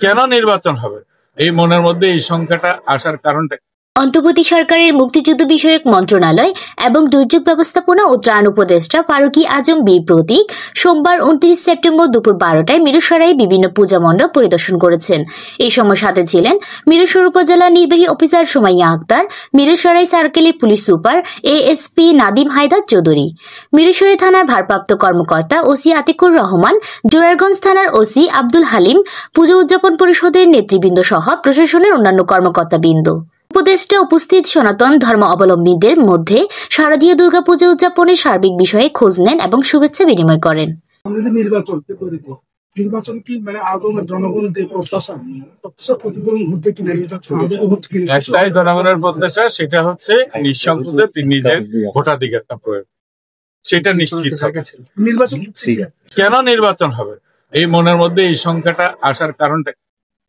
কেন নির্বাচন হবে এই মনের মধ্যে এই সংখ্যাটা আসার কারণটা? অন্তর্বর্তী সরকারের মুক্তিযুদ্ধ বিষয়ক মন্ত্রণালয় এবং দুর্যোগ ব্যবস্থাপনা ও ত্রাণ উপদেষ্টা ফারুকী আজম বীর প্রতীক সোমবার 29 সেপ্টেম্বর দুপুর 12টায় মিরসরাই বিভিন্ন পূজা মণ্ডপ পরিদর্শন করেছেন। এই সময় সাথে ছিলেন মিরসরাই উপজেলা নির্বাহী অফিসার সুমাইয়া আক্তার, মিরসরাই সার্কেলের police super ASP Nadim Haider Chowdhury, Mirsarai থানার ভারপ্রাপ্ত কর্মকর্তা ওসি আতিকুর রহমান, জোরারগঞ্জ থানার ওসি আব্দুল হালিম, পুজো উদযাপন পরিষদের নেতৃবৃন্দ সহ প্রশাসনের অন্যান্য কর্মকর্তাবৃন্দ। উপদেষ্টা উপস্থিত সনাতন ধর্ম অবলম্বীদের মধ্যে শারদীয় দুর্গাপূজা উদযাপনের সার্বিক বিষয়ে খোঁজ নেন এবং শুভেচ্ছা বিনিময় করেন। নির্বাচন কি মানে আদমের জনগণের যে প্রত্যাশা প্রতিফলন ঘটবে কিনা? একটাই জনগণের প্রত্যাশা, সেটা হচ্ছে নিঃসংকোচে নিজের ভোটাধিকারটা প্রয়োগ, সেটা নিশ্চিত হবে। নির্বাচন কেন নির্বাচন হবে এই মনের মধ্যে এই সংখ্যাটা আসার কারণটা?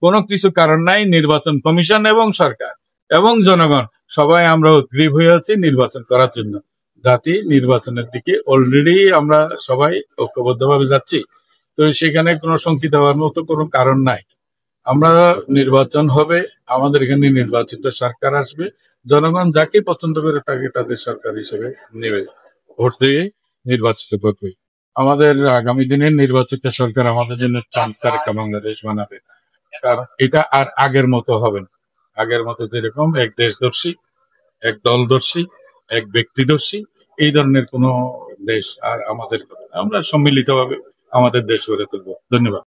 কোনো কিছু কারণ নাই। নির্বাচন কমিশন এবং সরকার এবং জনগণ সবাই আমরা উদ্গ্রীব হয়ে আছি নির্বাচন করার জন্য। জাতি নির্বাচনের দিকে অলরেডি আমরা সবাই ঐক্যবদ্ধভাবে যাচ্ছি, তো সেখানে কোনো শঙ্কিত হওয়ার মতো কোনো কারণ নাই। আমরা নির্বাচন হবে, আমাদের এখানে নির্বাচিত সরকার আসবে, জনগণ যাকে পছন্দ করে তাকে তাদের সরকার হিসেবে নেবে, ভোট দিয়ে নির্বাচিত করবে। আমাদের আগামী দিনের নির্বাচিত সরকার আমাদের জন্য চমৎকার একটা বাংলাদেশ বানাবে। কারণ এটা আর আগের মতো হবে না। আগের মতো যেরকম এক দেশদর্শী, এক দলদর্শী, এক ব্যক্তিদর্শী, এই ধরনের কোন দেশ আর আমাদের, আমরা সম্মিলিতভাবে আমাদের দেশ গড়ে তুলবো। ধন্যবাদ।